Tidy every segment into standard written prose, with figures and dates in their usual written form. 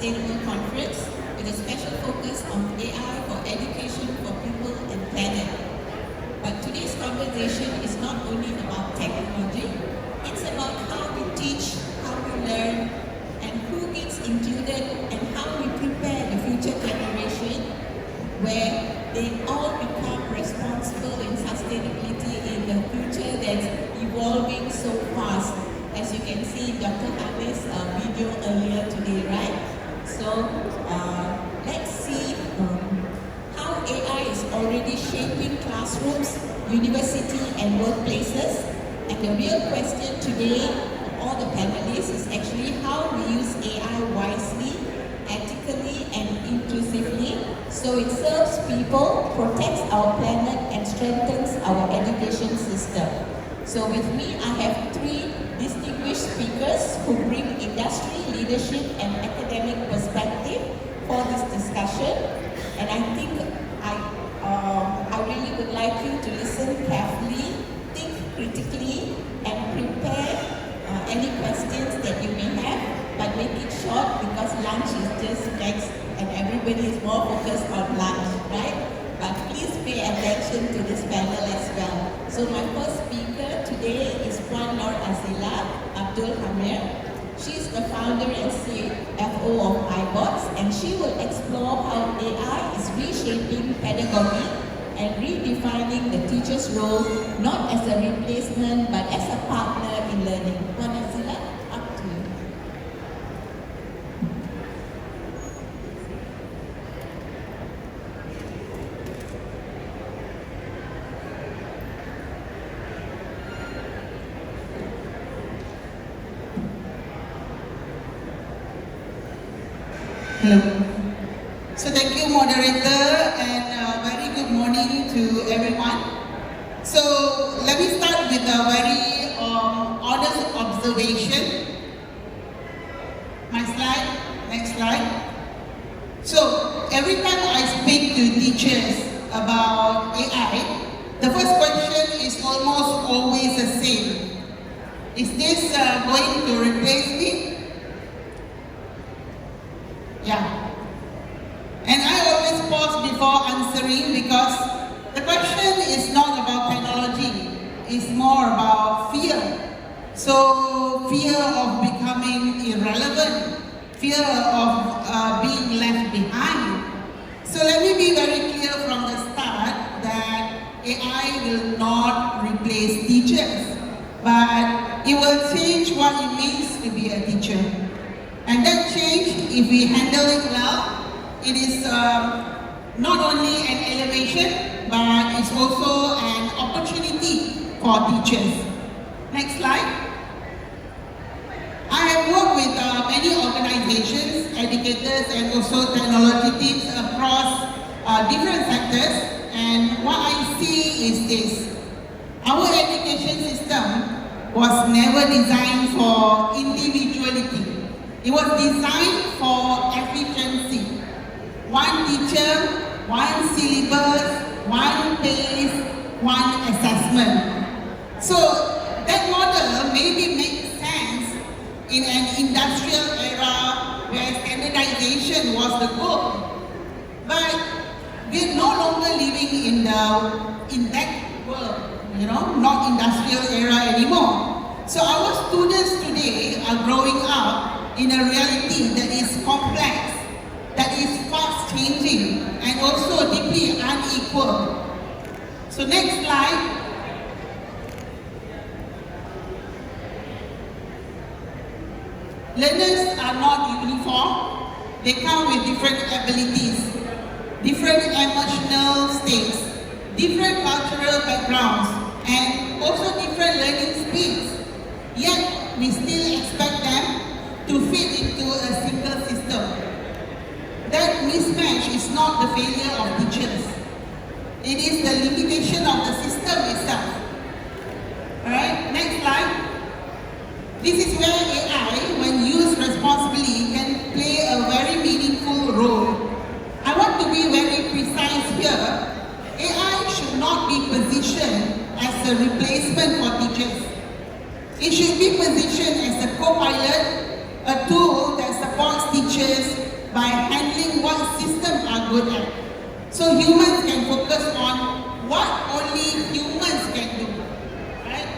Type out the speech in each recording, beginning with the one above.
Sustainable Conference with a special focus on AI for education for people and planet. But today's conversation is not only about technology, it's about how we teach, how we learn, and who gets included and how we prepare the future generation where they all become responsible in sustainability in the future that's evolving so fast. As you can see, Dr. Habe's video earlier today, right? So let's see how AI is already shaping classrooms, university and workplaces. And the real question today for all the panelists is actually how we use AI wisely, ethically and inclusively so it serves people, protects our planet and strengthens our education system. So with me, I have three distinguished speakers who bring industry, leadership and academic perspective for this discussion. And I think I really would like you to listen carefully, think critically and prepare any questions that you may have, but make it short because lunch is just next and everybody is more focused on lunch, right? But please pay attention to this panel as well. So my first speaker today is Puan Nur Azila Abdul Hamir. She's the founder and CFO of iBots, and she will explore how AI is reshaping pedagogy and redefining the teacher's role, not as a replacement, but as a partner in learning. Puan Azila, up to you. Hello. So thank you, moderator, and very good morning to everyone. So let me start with a very honest observation. My slide, next slide. So every time I speak to teachers about AI, the first question is almost always the same. Is this going to replace me? Yeah. And I always pause before answering because the question is not about technology, it's more about fear. So fear of becoming irrelevant, fear of being left behind. So let me be very clear from the start that AI will not replace teachers, but it will change what it means to be a teacher. And that change, if we handle it well, it is not only an elevation, but it's also an opportunity for teachers. Next slide. I have worked with many organizations, educators, and also technology teams across different sectors. And what I see is this. Our education system was never designed for individuality. It was designed for efficiency. One teacher, one syllabus, one pace, one assessment. So that model maybe makes sense in an industrial era where standardization was the goal. But we're no longer living in that world, not industrial era anymore. So our students today are growing up in a reality that is complex, that is fast changing, and also deeply unequal. So next slide. Learners are not uniform. They come with different abilities, different emotional states, different cultural backgrounds, and also different learning speeds. Yet, we still expect them to fit into a single system. That mismatch is not the failure of teachers. It is the limitation of the system itself. Alright, next slide. This is where AI, when used responsibly, can play a very meaningful role. I want to be very precise here. AI should not be positioned as a replacement for teachers. It should be positioned as a co-pilot, a tool that supports teachers by handling what systems are good at. So humans can focus on what only humans can do. Right?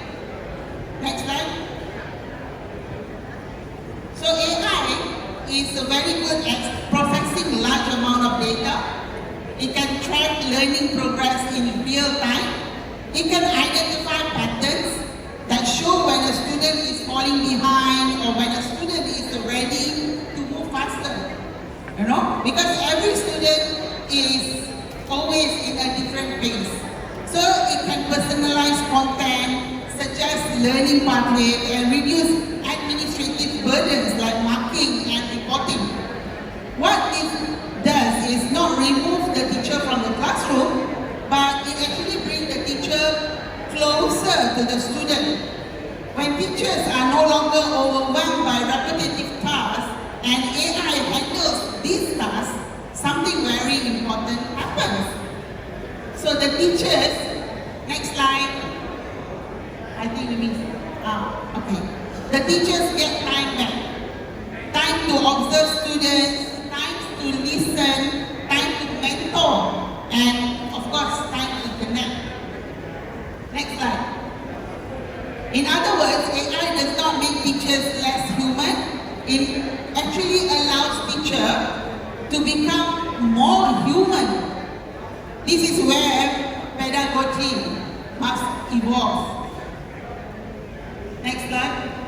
Next slide. So AI is very good at processing large amount of data. It can track learning progress in real time. It can identify patterns that show when a student is falling behind or when a student is ready to move faster. You know, because every student is always in a different pace. So it can personalize content, suggest learning pathways, and reduce administrative burdens like marking and reporting. What it does is not remove the teacher from the classroom, but it actually brings the teacher closer to the student. When teachers are no longer overwhelmed by repetitive tasks and AI handles these tasks, something very important happens. So the teachers, next slide, I think we missed, okay. The teachers get time back. Time to observe students, time to listen, time to mentor, and of course, time to connect. Next slide. In other words, AI does not make teachers less human. It actually allows teachers to become more human. This is where pedagogy must evolve. Next slide.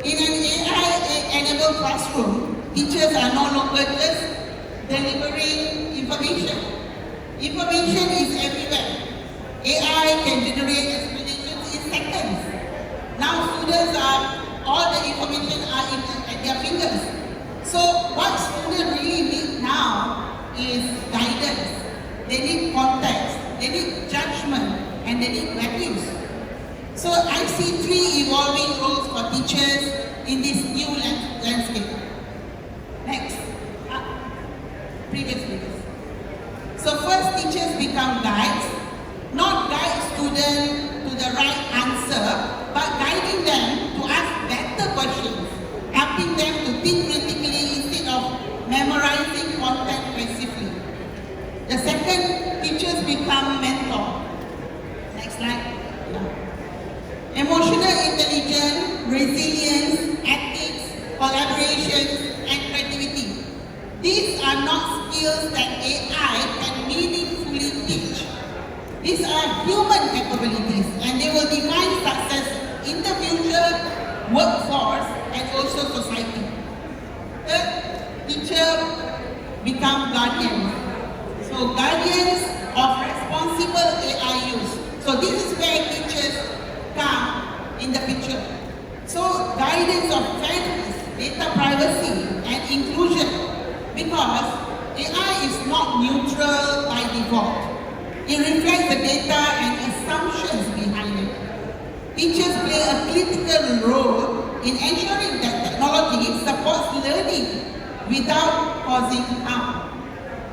In an AI-enabled classroom, teachers are no longer just delivering information. Information is everywhere. AI can generate explanations in seconds. Now students all the information are at their fingers. So what students really need now is guidance. They need context, they need judgment, and they need values. So I see three evolving roles for teachers in this new landscape. Next. Previous. So first, teachers become guides, not guide students to the right answer, but guiding them to ask better questions, helping them to think critically instead of memorizing content passively. The second, teachers become mentor. Next slide. Emotional intelligence, resilience, ethics, collaboration, and creativity. These are not skills that AI can meaningfully teach. These are human capabilities, and they will define success in the future, workforce, and also society. Third, teachers become guardians. So guardians of responsible AI use. So this is where teachers come in the picture. So guidance of fairness, data privacy, and inclusion, because AI is not neutral by default. It reflects the data and assumptions behind it. Teachers play a critical role in ensuring that technology supports learning without causing harm.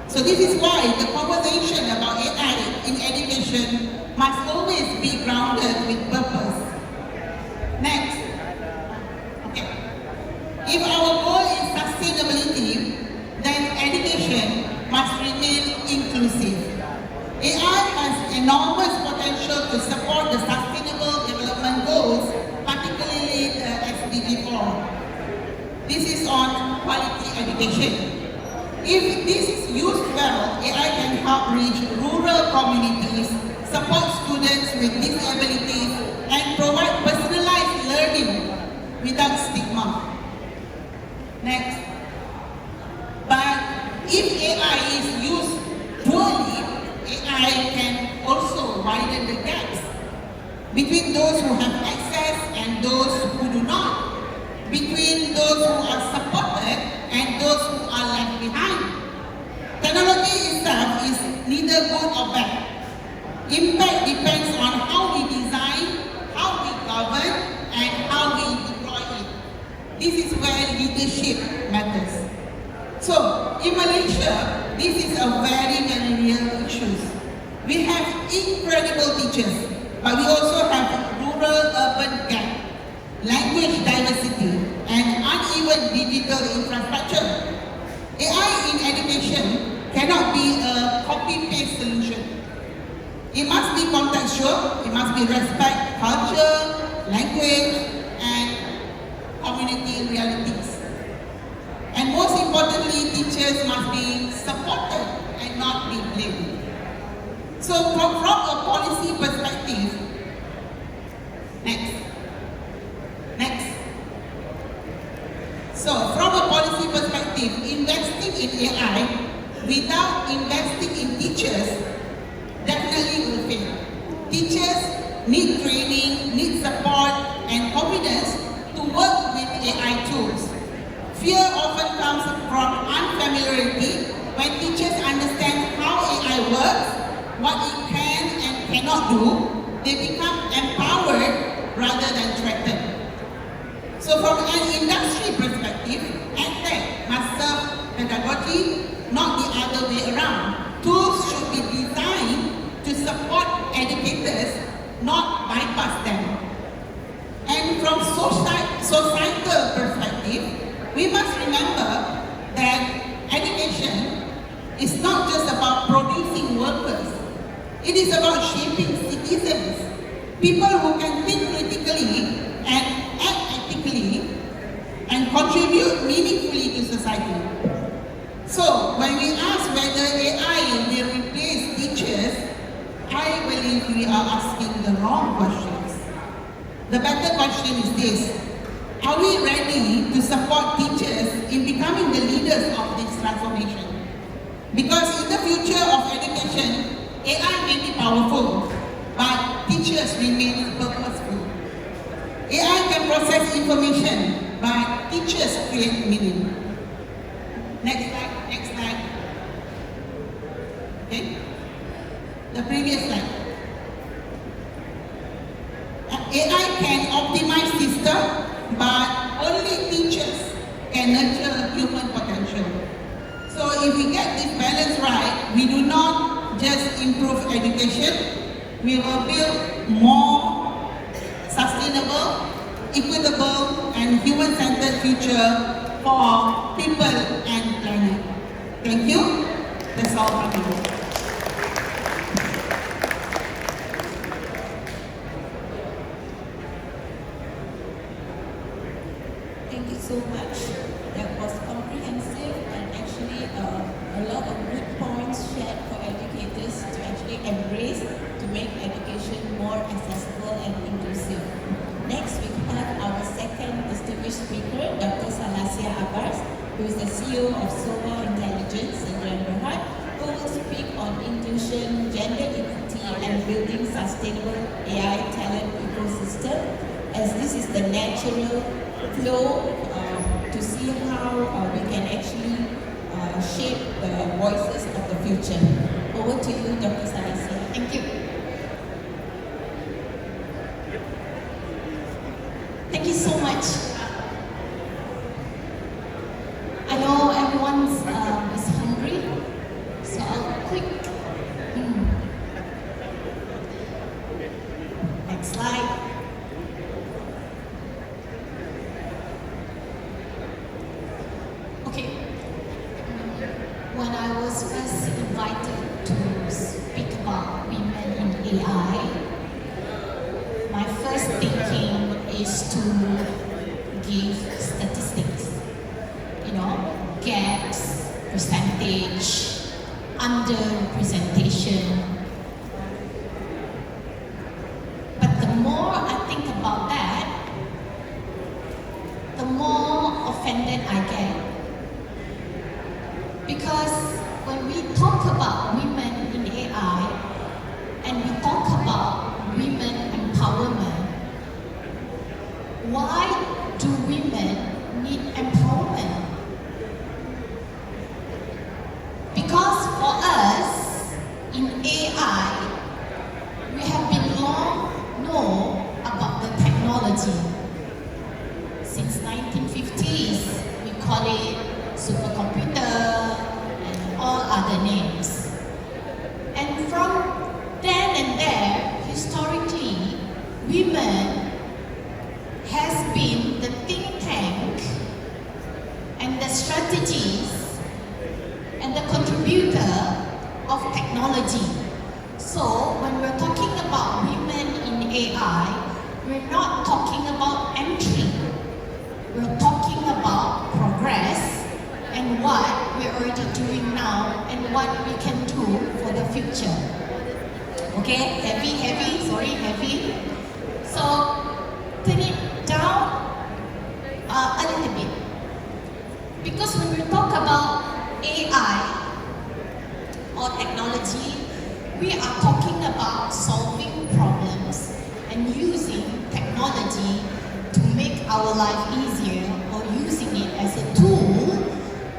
So this is why the conversation about AI in education must always be grounded with purpose. Next. Okay. If our goal is sustainability, then education must remain inclusive. AI has enormous potential to support the Sustainable Development Goals, particularly the SDG 4. This is on quality education. If this is used well, AI can help reach rural communities, support students with disabilities, and provide personalized learning without stigma. Next. But if AI is used poorly, AI can also widen the gaps between those who have access and those who do not, between those who are supported and those who are left behind. Technology itself is neither good or bad. Impact depends on how we design, how we govern, and how we deploy it. This is where leadership matters. So, in Malaysia, this is a very, very real issue. We have incredible teachers, but we also have rural-urban gap, language diversity, and uneven digital infrastructure. AI education cannot be a copy-paste solution. It must be contextual, it must be respect culture, language, and community realities. And most importantly, teachers must be supported and not be blamed. So from a policy perspective, next. So from a policy perspective, investing in AI without investing in teachers definitely will fail. Teachers need training, need support and confidence to work with AI tools. Fear often comes from unfamiliarity. When teachers understand how AI works, what it can and cannot do, they become empowered rather than threatened. So from an industry perspective, EdTech must serve pedagogy, not the other way around. Tools should be designed to support educators, not bypass them. And from societal perspective, we must remember that education is not just about producing workers. It is about shaping citizens, people who can think critically and act ethically and contribute meaningfully to society. So, when we ask whether AI will replace teachers, I believe we are asking the wrong questions. The better question is this: are we ready to support teachers in becoming the leaders of this transformation? Because in the future of education, AI may be powerful, but teachers remain purposeful. AI can process information, but teachers create meaning. Next slide. Okay? The previous slide. AI can optimize system, but only teachers can nurture human potential. So if we get this balance right, we do not just improve education, we will build more sustainable, equitable, and human-centered future for people and planet. Thank you. That's all from me. Thank you so much. That was comprehensive and actually a lot of good points shared for educators to actually embrace to make education more accessible and inclusive. Next, we have our second distinguished speaker, Dr. Salasia Abbas, who is the CEO of Sova Intelligence in Berhad, who will speak on inclusion, gender equity, and building sustainable AI talent ecosystem, as this is the natural flow to see how we can actually shape the voices of the future. Over to you, Dr. Salasia. Thank you. Thank you so much. I know everyone is hungry, so I'll quick. Next slide. Okay. When I was first invited to speak about women in AI, my first thinking is to give statistics, gaps, percentage, underrepresentation. But the more I think about that, the more offended I get. Because when we talk about women in AI and we talk about women empowerment, why do women need empowerment? Because for us, in AI, we have been long know about the technology. Since 1950s, we call it supercomputer and all other names. And from then and there, historically, women has been the think tank and the strategies of technology. So when we're talking about women in AI, we're not talking about entry. We're talking about progress and what we're already doing now and what we can do for the future. Okay, heavy. So turn it down a little bit. Because when we talk about AI or technology, we are talking about solving problems and using technology to make our life easier, or using it as a tool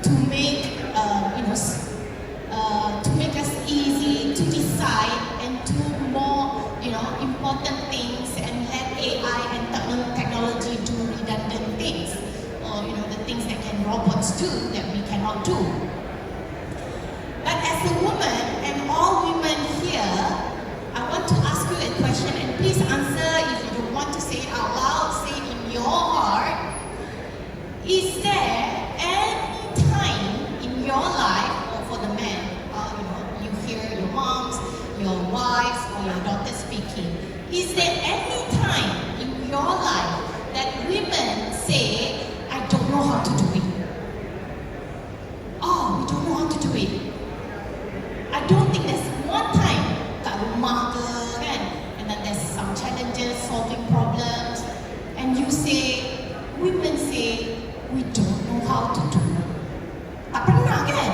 to make to make us easy to decide and do more important things, and let AI and technology do redundant things, or the things that can robots do that we cannot do. But as a woman, and all women here, I want to ask you a question, and please answer. If you don't want to say it out loud, say it in your heart. Is there any time in your life, or for the men, you hear your moms, your wives, or your daughters speaking, is there any time in your life that women say, I don't know how to do it? Oh, we don't know how to do it. I don't think there's one time kat rumah ke kan, and then there's some challenges, solving problems, and women say, we don't know how to do. Tak pernah kan?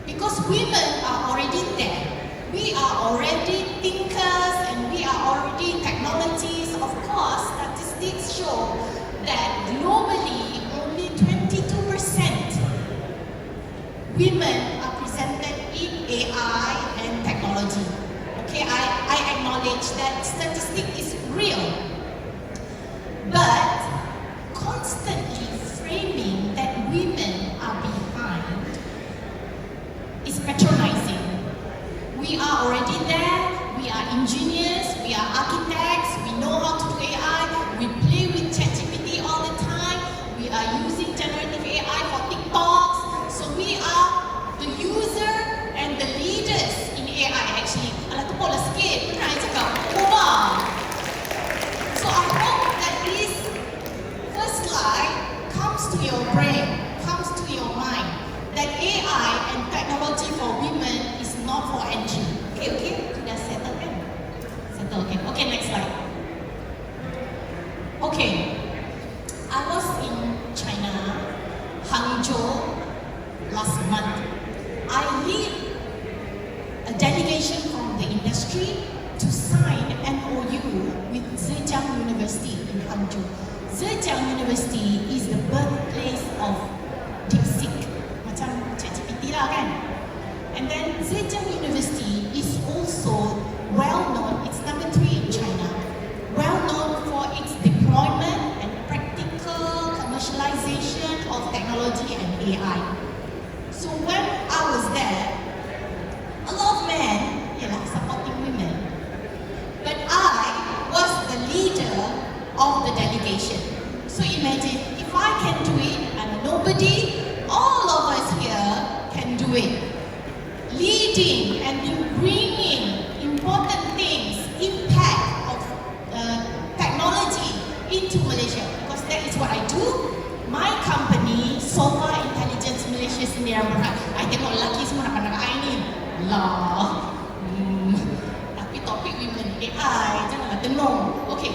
Because women are already there. We are already thinkers, and we are already technologies. Of course, statistics show that globally only 22% women are presented in AI and technology. Okay, I acknowledge that statistic is real. But constantly framing that women are behind is patronizing. We are already there, we are engineers, we are architects, we know how to do AI, we play with ChatGPT all the time, we are using generative AI for TikToks, so we are the user and the leaders in AI actually. Alah, tepuk lah sikit, pernah saya cakap, ubah. So I hope that this first slide comes to your brain, comes to your mind, that AI and technology for women is not for entry. Okay, sudah settle kan? Settle, okay. Okay, next slide. Okay, I was in China, Hangzhou, last month. I lead a delegation from the industry to sign an MOU with Zhejiang University in Hangzhou. Zhejiang University is the birthplace of DeepSeek, macam ChatGPT lah kan. And then Zhejiang University is also well known, it's number 3 in China, well known for its deployment and practical commercialization of technology and AI. So when I was there, a lot of men, supporting women, but I was the leader of the delegation. So imagine, if I can do it, and nobody, all of us here can do it. Leading and bringing important things, impact of technology into Malaysia, because that is what I do. My company, Sofa Intelligence Malaysia Sendirian Berhad. I tengok lelaki semua nak pandang I ni. Lah. Tapi topik women AI, janganlah tenung. Okay.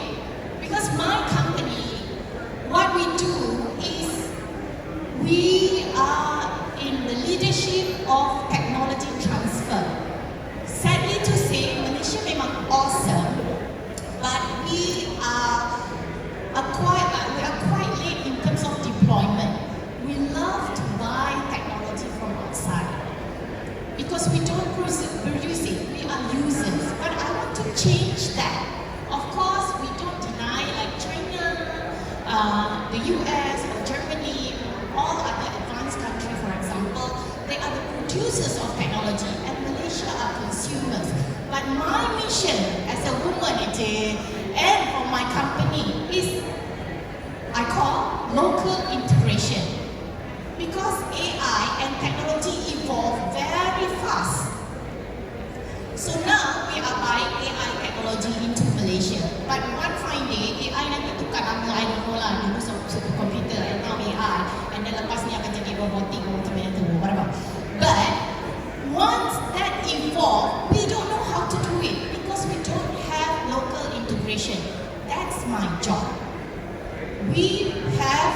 Because my company, what we do is we are in the leadership of technology transfer. Sadly to say, Malaysia memang awesome, but we are quite late in terms of deployment. We love to buy technology from outside because we don't produce it, we are users. But I want to change that. Of course, we don't deny like China, the US or Germany, all other advanced countries, for example, they are the producers of technology and Malaysia are consumers. But my mission as a woman and for my company is robotic, automated, or whatever. But once that evolved, we don't know how to do it because we don't have local integration. That's my job. We have,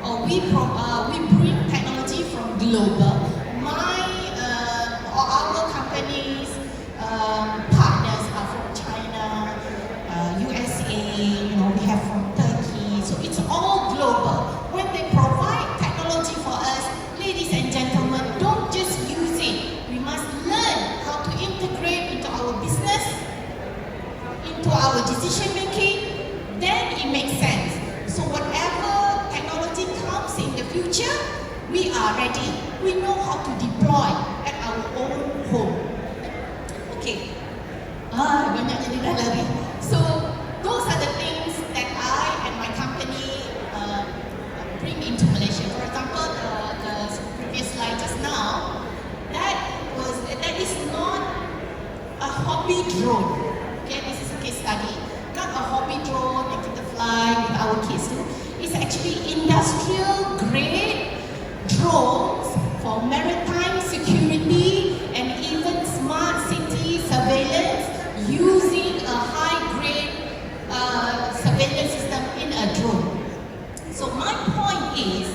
or we bring technology from global. Our companies, partners are from China, USA, we have from Turkey, so it's all global. When they provide technology for us, ladies and gentlemen, don't just use it. We must learn how to integrate into our business, into our decision making, then it makes sense. So whatever technology comes in the future, we are ready. We know how to deploy at our own home. Okay. Banyak jadi dah lari. So those are the things that I and my company bring into Malaysia. For example, the previous slide just now, that is not a hobby drone. Okay, this is a case study. Not a hobby drone that kita fly with our kids too. It's actually industrial grade drones for maritime security and even smart city surveillance using a high-grade surveillance system in a drone. So my point is,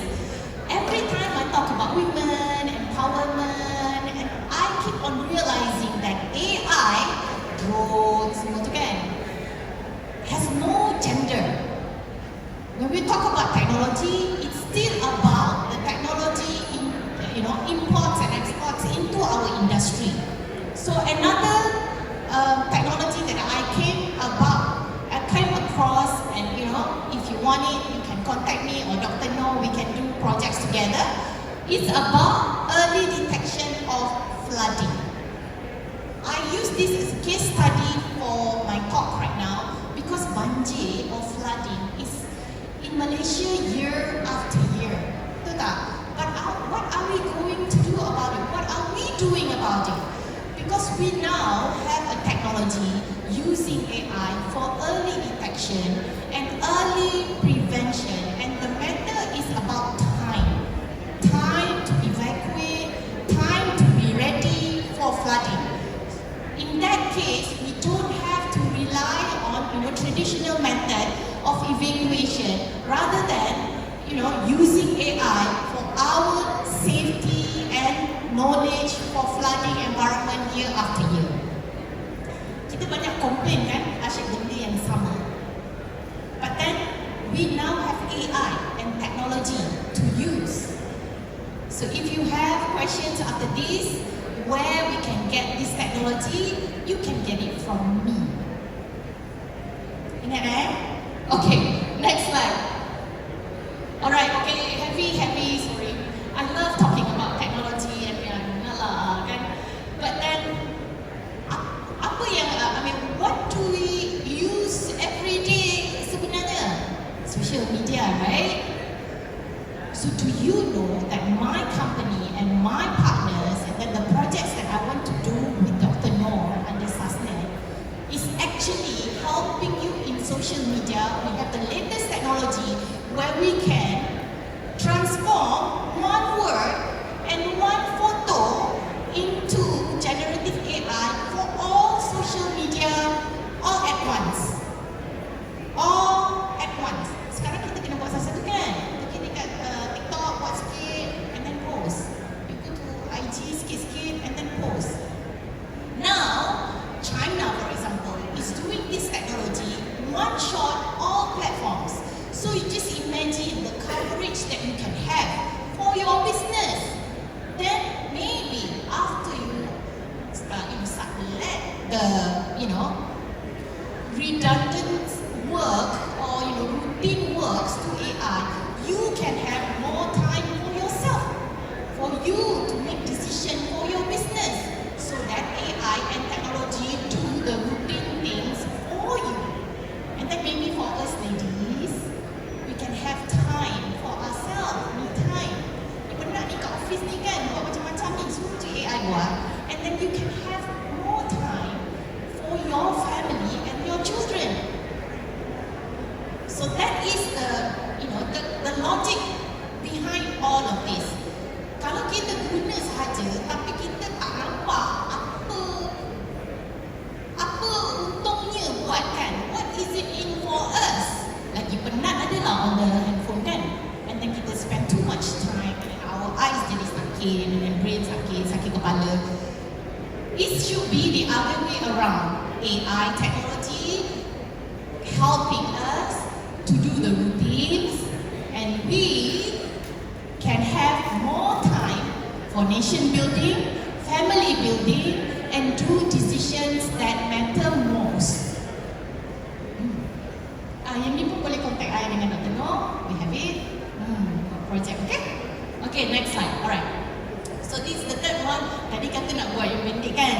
every time I talk about women, empowerment, and I keep on realizing that AI, drones, semua tu kan, has no gender. When we talk about technology, it's still about the technology imports and exports into our industry. So another technology that I came across, and if you want it, you can contact me or Dr. No, we can do projects together. It's about early detection of flooding. I use this as a case study for my talk right now because banjir or flooding is in Malaysia year after year. Betul tak? But what are we going to do about it? What are we doing about it? Because we now have a technology using AI for early detection and early prevention, and the matter is about time. Time to evacuate, time to be ready for flooding. In that case, we don't have to rely on traditional method of evacuation rather than using AI for our safety and knowledge for flooding environment year after year. Kita banyak komplain kan, asyik benda yang sama. But then we now have AI and technology to use. So if you have questions after this, where we can get this technology, you can get it from me. Ingat Okay, next slide. Alright, okay, heavy, sorry. I love talking about technology and kan. But then, what do we use every day sebenarnya? Social media, right? So do you know that my company and my partners and then the projects that I want to do with Dr. Noor under SASNET is actually helping you in social media. We have the latest technology where we can transform one word and one photo into generative AI for all social media all at once. All at once. Sekarang kita kena buat satu-satu kan? Kita dekat TikTok, buat sikit and then post. You go to IG sikit-sikit and then post. Now, China for example is doing this technology one shot all platforms. So you just imagine the sakit and brain sakit kepala. It should be the other way around. AI technology helping us to do the routines, and we can have more time for nation building, family building, and do decisions that matter most. Yang ni pun boleh contact I dengan Dr. Noor. We have it. Project, okay? Okay, next slide. Alright. So this is the third one. Tadi kata nak buat yang pendek kan?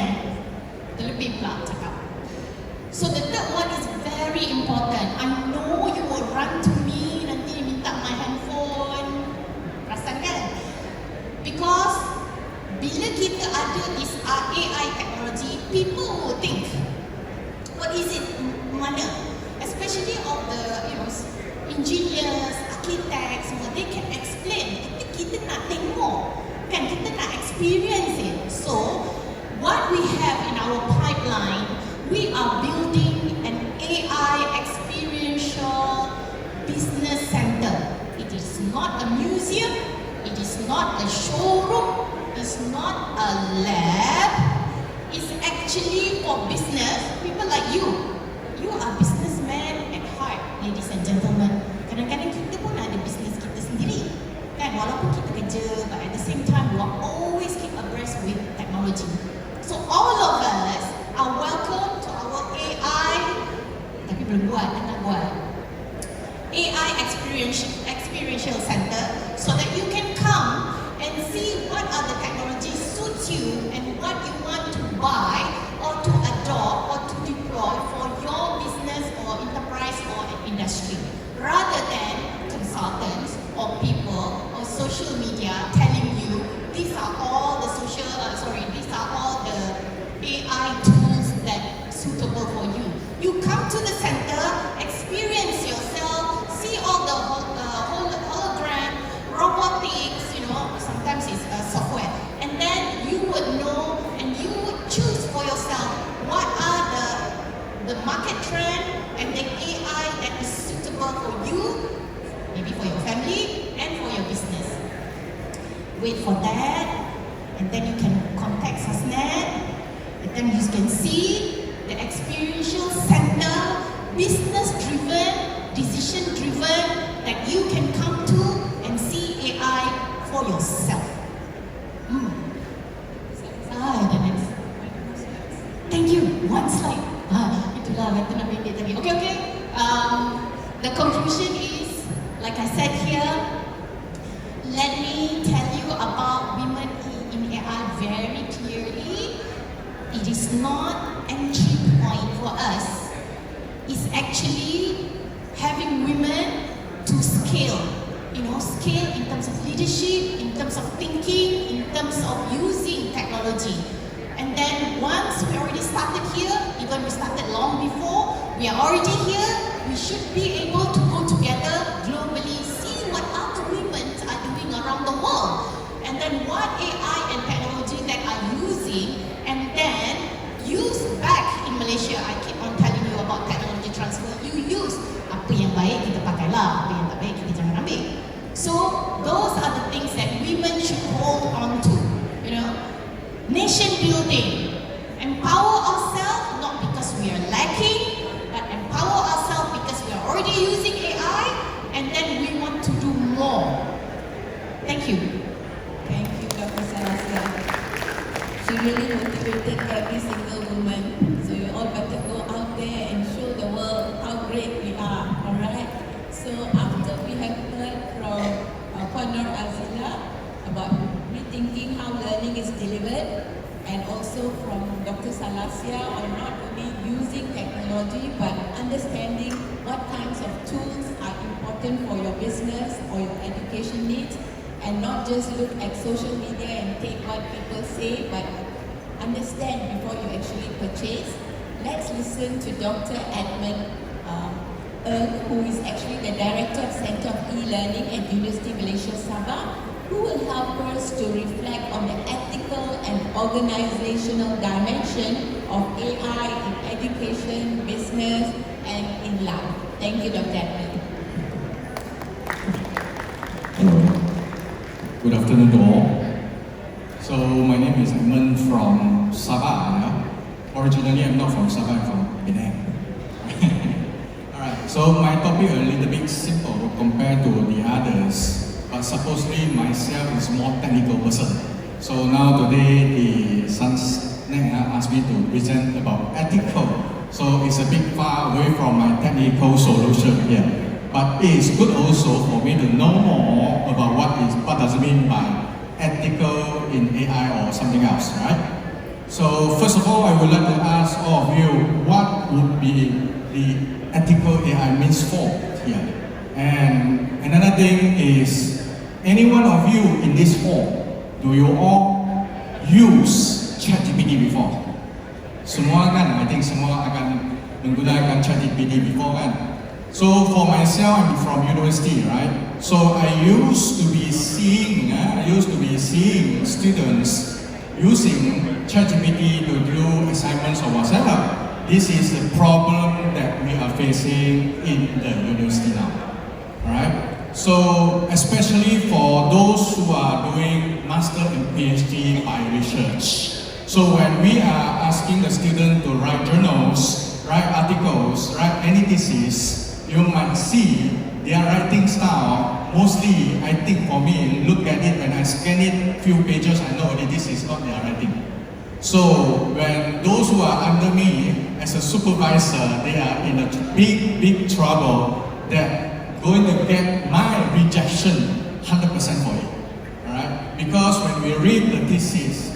Terlebih pula cakap. So the third one is very important. I know you will run to me nanti minta my handphone. Perasan kan? Because bila kita ada this AI technology, people will think, what is it? Mana? Especially of the engineers, architects, they can explain. Kita nak tengok, kan? Kita nak experience it. So, what we have in our pipeline, we are building an AI experiential business center. It is not a museum, it is not a showroom, it's not a lab. It's actually for business, people like you. You are businessmen at heart, ladies and gentlemen. Kadang-kadang kita pun ada business kita sendiri, kan? Walaupun kita kerja, but at the same time, we are always keep abreast with technology. So all of us are welcome to our AI, tapi belum buat, nak buat AI experiential center, so that you can come and see what are the technologies suits you and what you want to buy or to adopt or to deploy for your business or enterprise or industry, rather than consultants or people or social media telling you these are all the these are all the AI tools that suitable for you. You come to the center, experience yourself, see all the hologram, robotics, sometimes it's software, and then you would know and you would choose for yourself what are the market trend and the AI that is suitable for you, maybe for your family and for your business. Wait for that, and then you can contact Sasnet, and then you can see the experiential center, business-driven, decision-driven, that you can come to and see AI for yourself. The next. Thank you. One slide. Itulah kata nak pendek tadi. Okay. The conclusion is, like I said here, let me tell you about women in AI very clearly. It is not entry point for us. It's actually having women to scale. Scale in terms of leadership, in terms of thinking, in terms of using technology. And then once we already started here, even we started long before, we are already here, we should be able to go together globally, see what other women are doing around the world, and then what AI and technology that are using, and then use back in Malaysia. I keep on telling you about technology transfer. You use apa yang baik kita pakailah, apa yang tak baik kita jangan ambil. So those are the things that women should hold on to. Nation building, empower ourselves not because we are lacking, but empower ourselves because we are already using AI, and then we want to do more. Thank you. Thank you, Dr. Salazar. She really motivated every single woman. So you all better go out there and show the world how great we are. Alright? So after we have heard from Puan Nur Azila about rethinking how learning is delivered, and also from Dr. Salasia on not only using technology but understanding what kinds of tools are important for your business or your education needs, and not just look at social media and take what people say, but understand before you actually purchase. Let's listen to Dr. Edmund who is actually the Director of Center of E-Learning at University Malaysia Sabah, who will help us to reflect on the ethical and organizational dimension of AI in education, business, and in life. Thank you, Dr. Edmund. Hello. Good afternoon to all. So my name is Edmund from Sabah. Originally, I'm not from Sabah, I'm from Penang. Alright, so my topic a little bit simple compared to the others, but supposedly myself is more technical person. So now today the Sun's asked me to present about ethical. So it's a bit far away from my technical solution here. But it is good also for me to know more about what does it mean by ethical in AI or something else, right? So first of all, I would like to ask all of you, what would be the ethical AI means for here? And another thing is, any one of you in this hall, do you all use ChatGPT before? Semua kan, I think semua akan menggunakan ChatGPT before kan? So for myself, I'm from university, right? So I used to be seeing students using ChatGPT to do assignments or whatever. This is the problem that we are facing in the university now. Alright? So especially for those who are doing master and PhD by research. So when we are asking the student to write journals, write articles, write any thesis, you might see their writing style. Mostly, I think for me, look at it, when I scan it, few pages, I know that this is not their writing. So when those who are under me as a supervisor, they are in a big trouble that going to get my rejection 100% for it. Alright? Because when we read the thesis,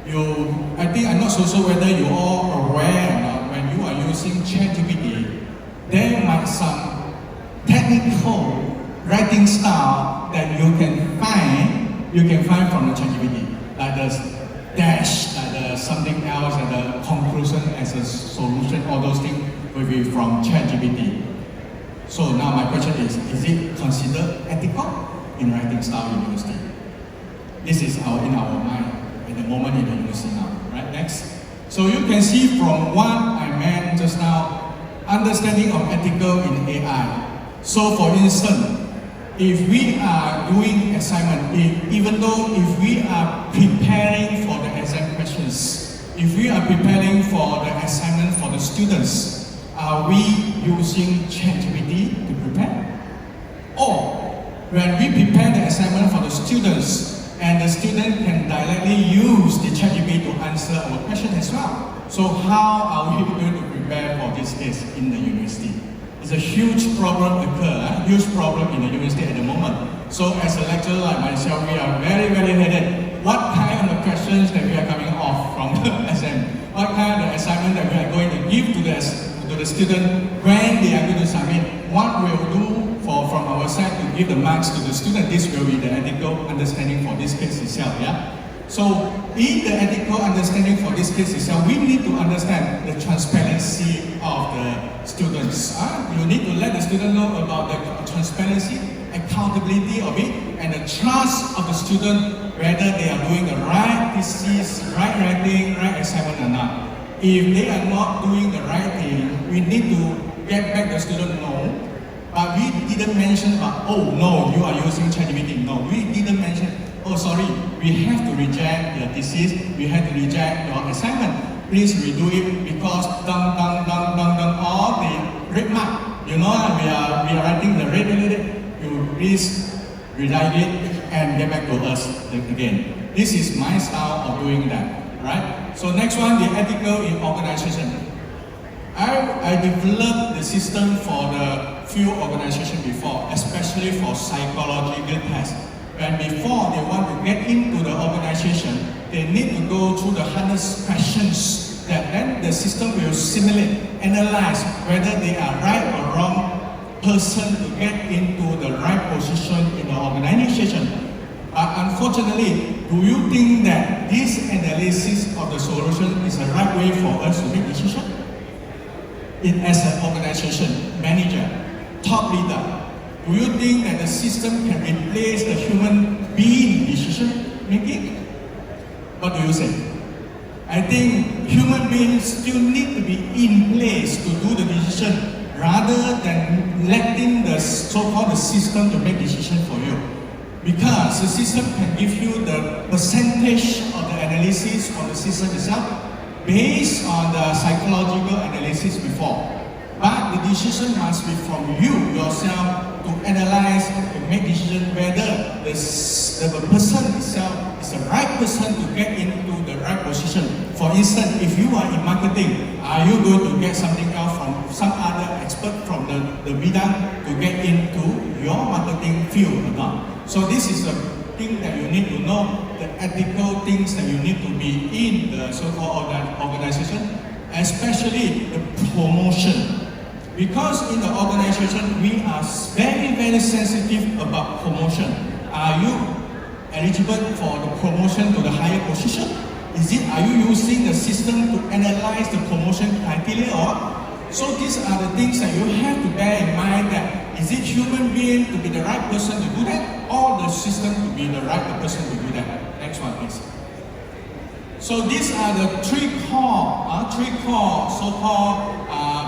I think I'm not so sure whether you all aware or not, when you are using ChatGPT, there might some technical writing style that you can find from the ChatGPT, like the dash, like the something else, and the conclusion as a solution, all those things will be from ChatGPT. So now my question is it considered ethical in writing style in university? This is in our mind at the moment in the university now, right? Next. So you can see from what I meant just now, understanding of ethical in AI. So for instance, if we are doing assignment, even though if we are preparing for the exam questions, if we are preparing for the assignment for the students, are we using ChatGPT to prepare? Or when we prepare the assignment for the students, and the student can directly use the ChatGPT to answer our question as well. So how are we going to prepare for this case in the university? It's a huge problem huge problem in the university at the moment. So as a lecturer like myself, we are very headed. What kind of questions that we are coming off from the exam? What kind of assignment that we are going to give to the student when they are going to submit? What we'll do from our side to give the marks to the student, this will be the ethical understanding for this case itself, yeah? So in the ethical understanding for this case itself, we need to understand the transparency of the students. You need to let the student know about the transparency, accountability of it, and the trust of the student, whether they are doing the right thesis, right writing, right assignment or not. If they are not doing the right thing, we need to get back the student know. But we didn't mention about, oh no, you are using ChatGPT. No, we didn't mention, oh sorry, we have to reject your thesis, we have to reject your assignment. Please redo it because all the red mark. You know, we are writing the red. You please rewrite it and get back to us again. This is my style of doing that, right? So next one, the ethical in organization. I developed the system for the few organizations before, especially for psychological tests. When before they want to get into the organization, they need to go through the 100 questions that then the system will simulate, analyze whether they are right or wrong person to get into the right position in the organization. But unfortunately, do you think that this analysis of the solution is the right way for us to make decision? As an organization manager, top leader, do you think that the system can replace the human being decision making? What do you say? I think human beings still need to be in place to do the decision rather than letting the so-called system to make decision for you. because the system can give you the percentage of the analysis of the system itself based on the psychological analysis before. But the decision must be from you yourself to analyze, to make decision whether the person itself is the right person to get into the right position. For instance, if you are in marketing, are you going to get something else from some other expert from the Bidang to get into your marketing field or not? So this is the thing that you need to know, the ethical things that you need to be in the so-called organization, especially the promotion. Because in the organization, we are very, very sensitive about promotion. Are you eligible for the promotion to the higher position? Are you using the system to analyze the promotion criteria or? So these are the things that you have to bear in mind that is it human being to be the right person to do that or the system to be the right person to do that? Next one please. So these are the three core so-called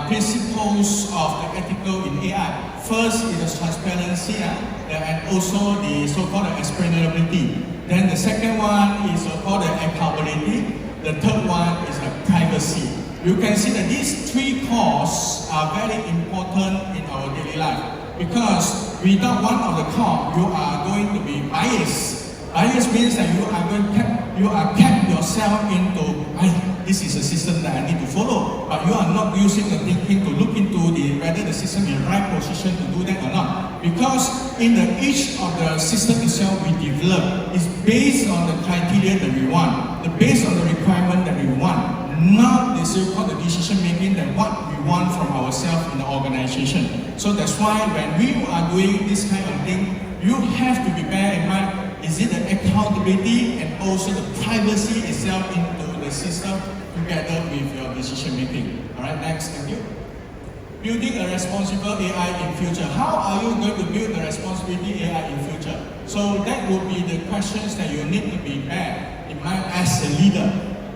principles of the ethical in AI. First is the transparency and also the so-called explainability. Then the second one is so-called the accountability. The third one is the privacy. You can see that these three cores are very important in our daily life because without one of the core, you are going to be biased. Bias means that you are kept yourself into, this is a system that I need to follow, but you are not using the thinking to look into whether the system is in the right position to do that or not. Because in each of the system itself we develop is based on the criteria that we want, based on the requirement that we want, not the so-called decision making that what we want from ourselves in the organization. So that's why when we are doing this kind of thing, you have to be bear in mind, is it the accountability and also the privacy itself into the system together with your decision making. Alright, next, thank you. Building a responsible AI in future. How are you going to build the responsibility AI in future? So that would be the questions that you need to be bear in mind as a leader.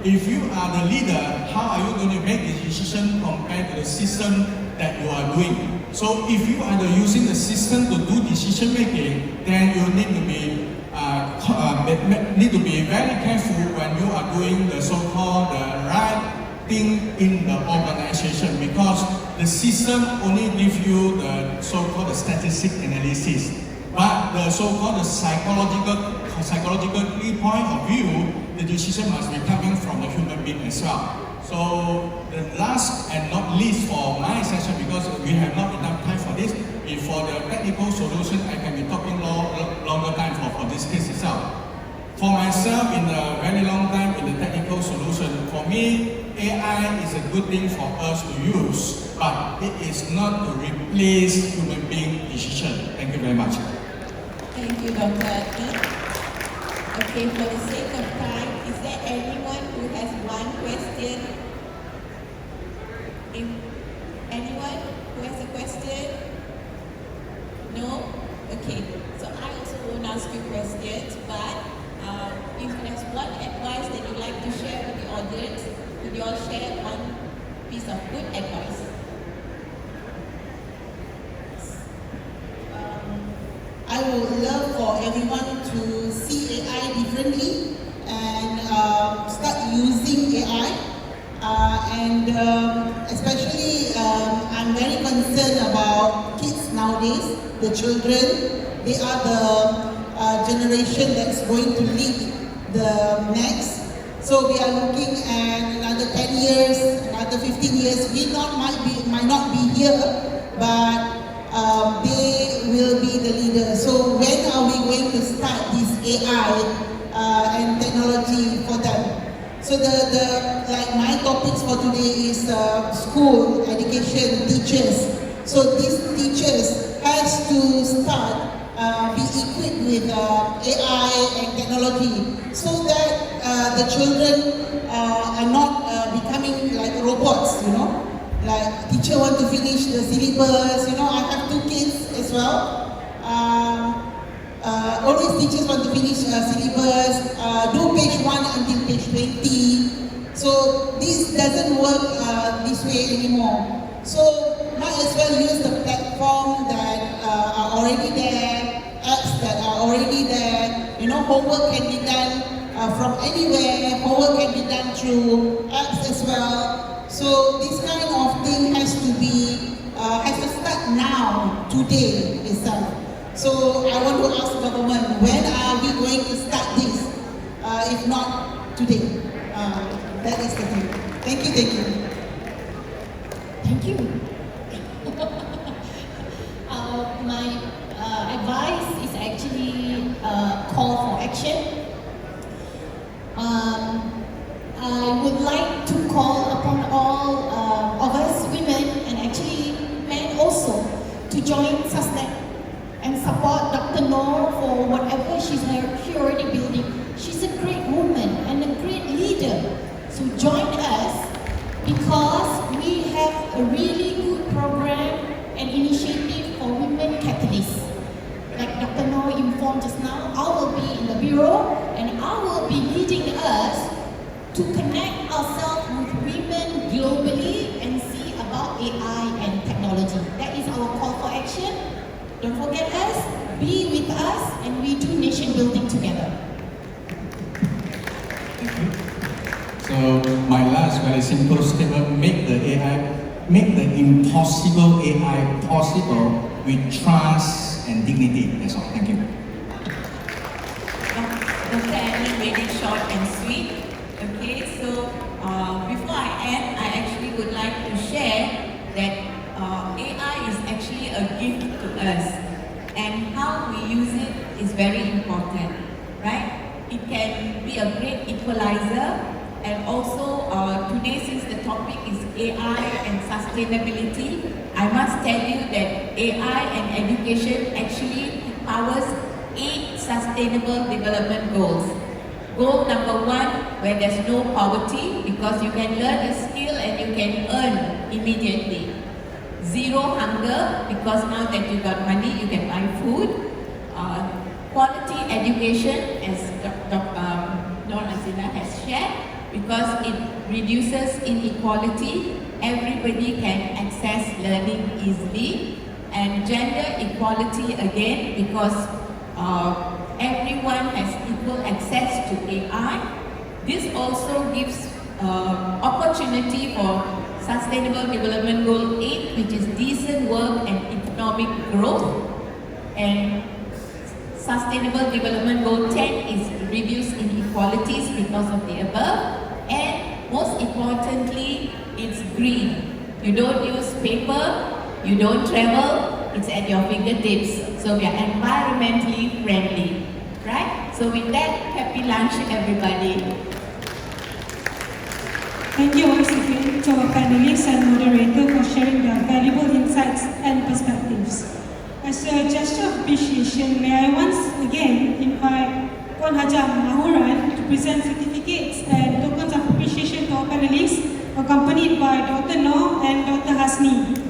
If you are the leader, how are you going to make the decision compared to the system that you are doing? So if you are using the system to do decision making, then you need to be very careful when you are doing the so-called the right thing in the organization, because the system only gives you the so-called statistic analysis, but the so-called psychological point of view, the decision must be coming from the human being as well. So the last and not least for my session, because we have not enough time for this, is for the technical solution. I can be talking longer time for this case itself. For myself, in a very long time in the technical solution, for me, AI is a good thing for us to use, but it is not to replace human being decision. Thank you very much. Thank you, Dr. Adnan. Okay, for the sake of time, is there anyone who has one question? Anyone who has a question? No? Okay, so I also won't ask you questions, but if there's one advice that you'd like to share with the audience, could you all share one piece of good advice? I would love for everyone to see AI differently and start using AI. Especially, I'm very concerned about kids nowadays, the children. They are the generation that's going to lead the next. So we are looking at another 10 years, another 15 years. We might not be here, but they will be the leaders. So when are we going to start this AI and technology for them? So like my topics for today is school, education, teachers. So these teachers has to start be equipped with AI and technology, so that the children are not becoming like robots, you know. Like teacher want to finish the syllabus, you know. I have 2 kids as well. Always teachers want to finish syllabus, do page 1 until page 20. So this doesn't work this way anymore. So might as well use the platform that are already there apps that are already there. You know, homework can be done from anywhere. Homework can be done through apps as well. So this kind of thing has to start now, today itself. So I want to ask government, when are we going to start this? If not today. That is the thing. Thank you, thank you. Thank you. My advice is actually a call for action. I would like to call upon all of us women, and actually men also, to join SUSNET and support Dr. Noor for whatever she already building. She's a great woman and a great leader. So join us, because we have a really good program and initiative for women catalysts. Like Dr. Noor informed just now, I will be in the bureau and I will be leading us to connect ourselves with women globally and see about AI and technology. That is our call for action. Don't forget us, be with us, and we do nation building together. So my last very simple statement: make the impossible AI possible with trust and dignity. That's all. Thank you. Dr. Annie made it short and sweet. Okay, so before I end, I actually would like to share that AI is actually a gift to us, and how we use it is very important, right? It can be a great equalizer, and also today, since the topic is AI and sustainability, I must tell you that AI and education actually powers 8 sustainable development goals. Goal number 1, where there's no poverty, because you can learn a skill and you can earn immediately. 0 hunger, because now that you got money, you can buy food. Quality education, as Dr. Noor Azina has shared, because it reduces inequality. Everybody can access learning easily. And gender equality again, because everyone has equal access to AI. This also gives opportunity for Sustainable Development Goal 8, which is decent work and economic growth. And Sustainable Development Goal 10 is reduce inequalities because of the above. And most importantly, it's green. You don't use paper, you don't travel, it's at your fingertips. So we are environmentally friendly, right? So with that, happy lunch everybody. Thank you once again to our panelists and moderator for sharing their valuable insights and perspectives. As a gesture of appreciation, may I once again invite Puan Hajah Mahuran to present certificates and tokens of appreciation to our panelists, accompanied by Dr. Noor and Dr. Hasni.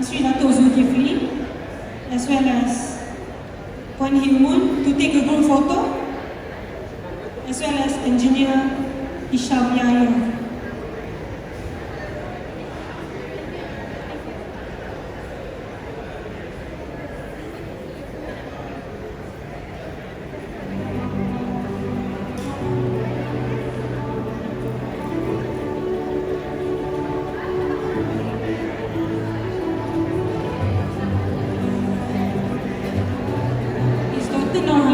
Sri Dato Zulkifli, as well as Puan Hilmun to take a group photo, as well as Engineer Hisham Yahya. Is Dr. Nur